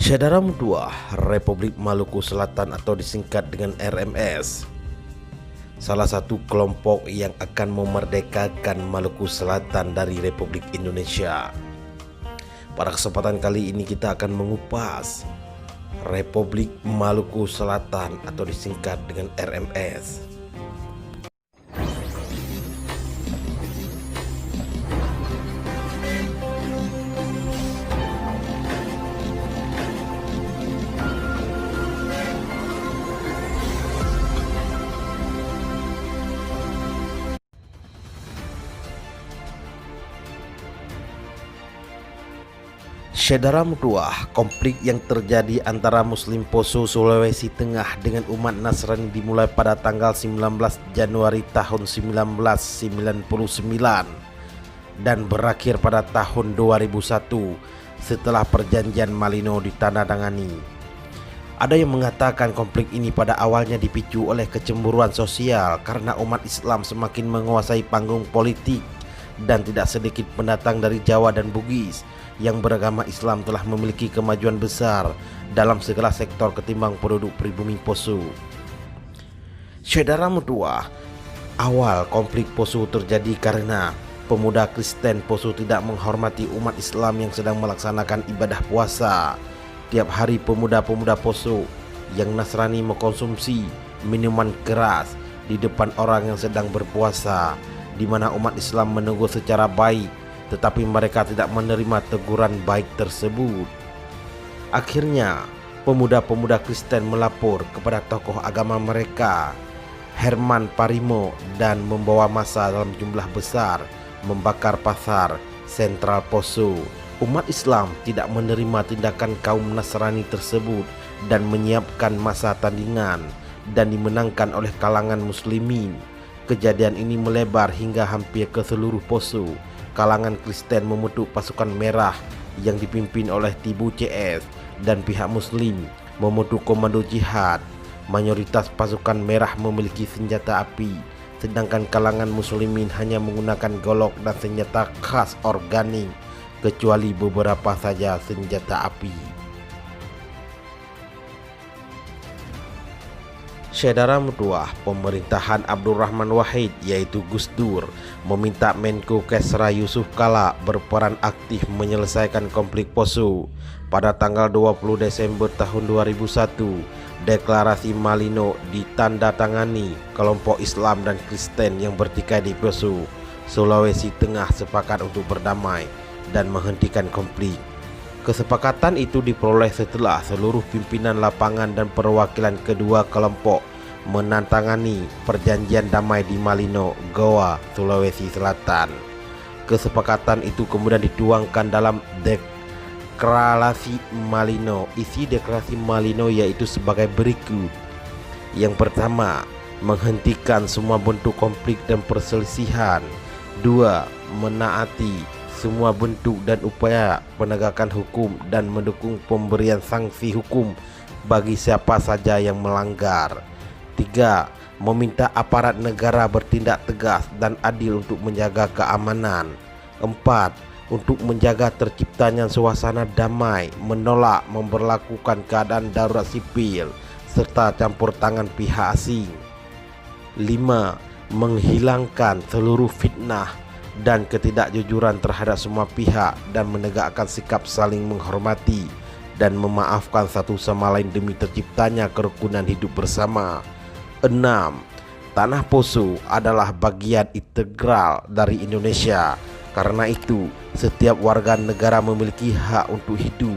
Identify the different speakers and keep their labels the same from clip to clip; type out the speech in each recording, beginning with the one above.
Speaker 1: Syedara Mutua, Republik Maluku Selatan atau disingkat dengan RMS, salah satu kelompok yang akan memerdekakan Maluku Selatan dari Republik Indonesia. Pada kesempatan kali ini kita akan mengupas Republik Maluku Selatan atau disingkat dengan RMS. Syedara Mutua, konflik yang terjadi antara Muslim Poso Sulawesi Tengah dengan umat Nasrani dimulai pada tanggal 19 Januari tahun 1999 dan berakhir pada tahun 2001 setelah perjanjian Malino ditandatangani. Ada yang mengatakan konflik ini pada awalnya dipicu oleh kecemburuan sosial karena umat Islam semakin menguasai panggung politik dan tidak sedikit pendatang dari Jawa dan Bugis yang beragama Islam telah memiliki kemajuan besar dalam segala sektor ketimbang penduduk pribumi Poso. Syedara Mutua, awal konflik Poso terjadi karena pemuda Kristen Poso tidak menghormati umat Islam yang sedang melaksanakan ibadah puasa. Tiap hari pemuda-pemuda Poso yang Nasrani mengkonsumsi minuman keras di depan orang yang sedang berpuasa, di mana umat Islam menegur secara baik, tetapi mereka tidak menerima teguran baik tersebut. Akhirnya, pemuda-pemuda Kristen melapor kepada tokoh agama mereka, Herman Parimo, dan membawa massa dalam jumlah besar membakar pasar sentral Poso. Umat Islam tidak menerima tindakan kaum Nasrani tersebut dan menyiapkan massa tandingan dan dimenangkan oleh kalangan muslimin. Kejadian ini melebar hingga hampir ke seluruh Poso. Kalangan Kristen membentuk pasukan merah yang dipimpin oleh Tibu CS dan pihak Muslim membentuk komando jihad. Mayoritas pasukan merah memiliki senjata api, sedangkan kalangan muslimin hanya menggunakan golok dan senjata khas organik, kecuali beberapa saja senjata api. Syedara Mutua, pemerintahan Abdurrahman Wahid yaitu Gus Dur meminta Menko Kesra Yusuf Kala berperan aktif menyelesaikan konflik Poso. Pada tanggal 20 Desember tahun 2001, deklarasi Malino ditandatangani. Kelompok Islam dan Kristen yang bertikai di Poso, Sulawesi Tengah sepakat untuk berdamai dan menghentikan konflik. Kesepakatan itu diperoleh setelah seluruh pimpinan lapangan dan perwakilan kedua kelompok menandatangani perjanjian damai di Malino, Goa, Sulawesi Selatan. Kesepakatan itu kemudian dituangkan dalam deklarasi Malino. Isi deklarasi Malino yaitu sebagai berikut. Yang pertama, menghentikan semua bentuk konflik dan perselisihan. 2. Menaati semua bentuk dan upaya penegakan hukum dan mendukung pemberian sanksi hukum bagi siapa saja yang melanggar. 3. Meminta aparat negara bertindak tegas dan adil untuk menjaga keamanan. 4. Untuk menjaga terciptanya suasana damai, menolak memberlakukan keadaan darurat sipil serta campur tangan pihak asing. 5. Menghilangkan seluruh fitnah dan ketidakjujuran terhadap semua pihak dan menegakkan sikap saling menghormati dan memaafkan satu sama lain demi terciptanya kerukunan hidup bersama. 6. Tanah Poso adalah bagian integral dari Indonesia. Karena itu, setiap warga negara memiliki hak untuk hidup,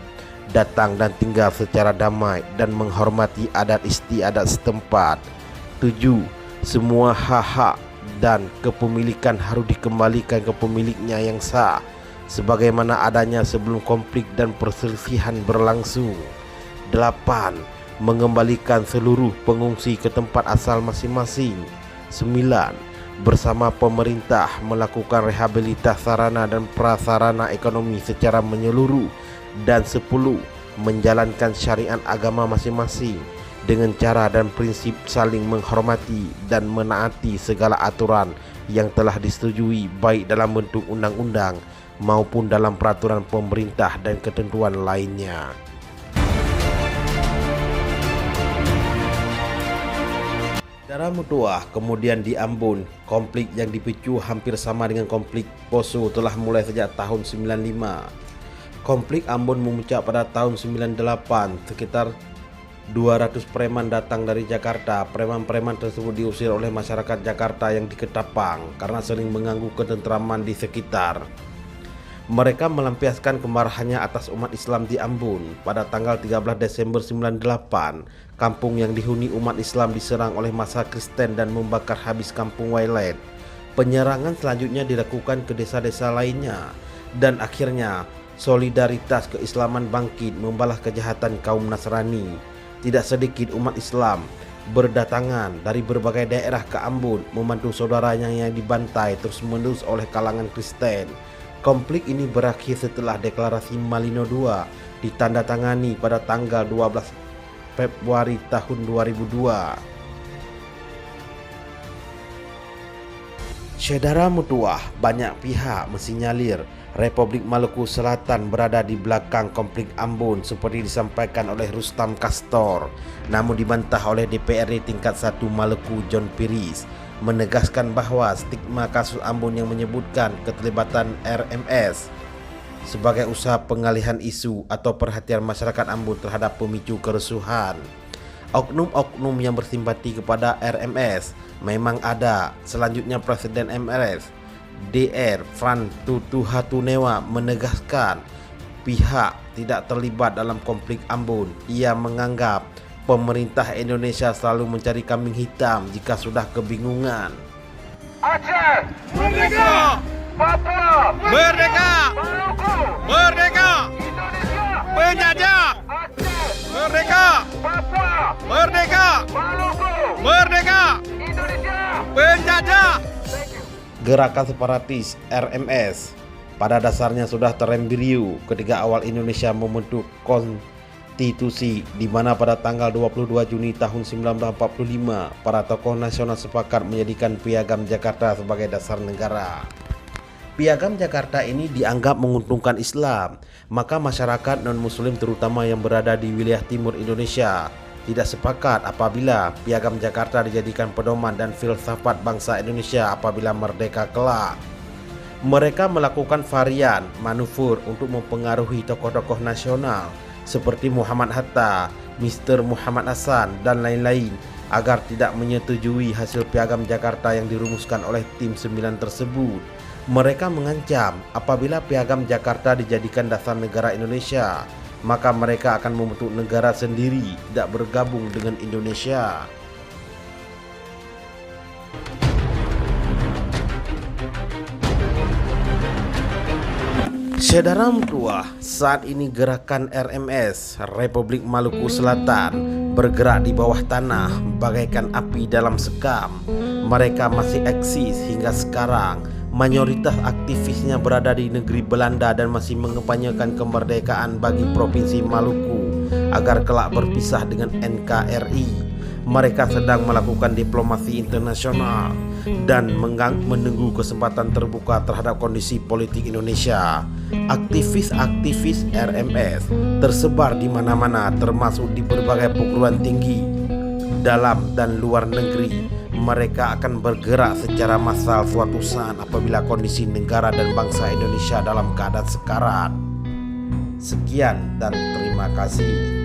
Speaker 1: datang dan tinggal secara damai dan menghormati adat istiadat setempat. 7. Semua hak-hak dan kepemilikan harus dikembalikan ke pemiliknya yang sah sebagaimana adanya sebelum konflik dan perselisihan berlangsung. 8. Mengembalikan seluruh pengungsi ke tempat asal masing-masing. 9. Bersama pemerintah melakukan rehabilitasi sarana dan prasarana ekonomi secara menyeluruh. Dan 10. Menjalankan syariat agama masing-masing dengan cara dan prinsip saling menghormati dan menaati segala aturan yang telah disetujui baik dalam bentuk undang-undang maupun dalam peraturan pemerintah dan ketentuan lainnya. Saudara Mutuah, kemudian di Ambon, konflik yang dipicu hampir sama dengan konflik Poso telah mulai sejak tahun 95. Konflik Ambon memuncak pada tahun 98, sekitar 200 preman datang dari Jakarta. Preman-preman tersebut diusir oleh masyarakat Jakarta yang di Ketapang karena sering mengganggu ketentraman di sekitar. Mereka melampiaskan kemarahannya atas umat Islam di Ambon. Pada tanggal 13 Desember 98, kampung yang dihuni umat Islam diserang oleh massa Kristen dan membakar habis kampung Wailet. Penyerangan selanjutnya dilakukan ke desa-desa lainnya, dan akhirnya solidaritas keislaman bangkit membalas kejahatan kaum Nasrani. Tidak sedikit umat Islam berdatangan dari berbagai daerah ke Ambon membantu saudaranya yang dibantai terus-menerus oleh kalangan Kristen. Konflik ini berakhir setelah deklarasi Malino II ditandatangani pada tanggal 12 Februari tahun 2002. Saudara Mutuah, banyak pihak mensinyalir Republik Maluku Selatan berada di belakang konflik Ambon seperti disampaikan oleh Rustam Castor, namun dibantah oleh DPRD tingkat 1 Maluku John Piris, menegaskan bahwa stigma kasus Ambon yang menyebutkan keterlibatan RMS sebagai usaha pengalihan isu atau perhatian masyarakat Ambon terhadap pemicu kerusuhan. Oknum-oknum yang bersimpati kepada RMS memang ada. Selanjutnya Presiden MRS DR Fran Tutuhatunewa menegaskan pihak tidak terlibat dalam konflik Ambon. Ia menganggap pemerintah Indonesia selalu mencari kambing hitam jika sudah kebingungan.
Speaker 2: Aceh merdeka, Papua merdeka, Maluku merdeka, Indonesia penjajah. Aceh merdeka, Papua merdeka, Maluku merdeka, Indonesia penjajah.
Speaker 1: Gerakan separatis RMS pada dasarnya sudah terembrio ketika awal Indonesia membentuk konstitusi, di mana pada tanggal 22 Juni tahun 1945 para tokoh nasional sepakat menjadikan Piagam Jakarta sebagai dasar negara. Piagam Jakarta ini dianggap menguntungkan Islam, maka masyarakat non-muslim terutama yang berada di wilayah timur Indonesia tidak sepakat apabila Piagam Jakarta dijadikan pedoman dan filsafat bangsa Indonesia apabila merdeka kelak. Mereka melakukan varian manufur untuk mempengaruhi tokoh-tokoh nasional seperti Muhammad Hatta, Mr. Muhammad Hasan, dan lain-lain agar tidak menyetujui hasil Piagam Jakarta yang dirumuskan oleh tim 9 tersebut. Mereka mengancam apabila Piagam Jakarta dijadikan dasar negara Indonesia, maka mereka akan membentuk negara sendiri, tidak bergabung dengan Indonesia. Saudara Mutuah, saat ini gerakan RMS Republik Maluku Selatan bergerak di bawah tanah bagaikan api dalam sekam. Mereka masih eksis hingga sekarang. Mayoritas aktivisnya berada di negeri Belanda dan masih mengempanyekan kemerdekaan bagi Provinsi Maluku agar kelak berpisah dengan NKRI. Mereka sedang melakukan diplomasi internasional dan menunggu kesempatan terbuka terhadap kondisi politik Indonesia. Aktivis-aktivis RMS tersebar di mana-mana, termasuk di berbagai perguruan tinggi dalam dan luar negeri. Mereka akan bergerak secara massal suatu saat apabila kondisi negara dan bangsa Indonesia dalam keadaan sekarat. Sekian dan terima kasih.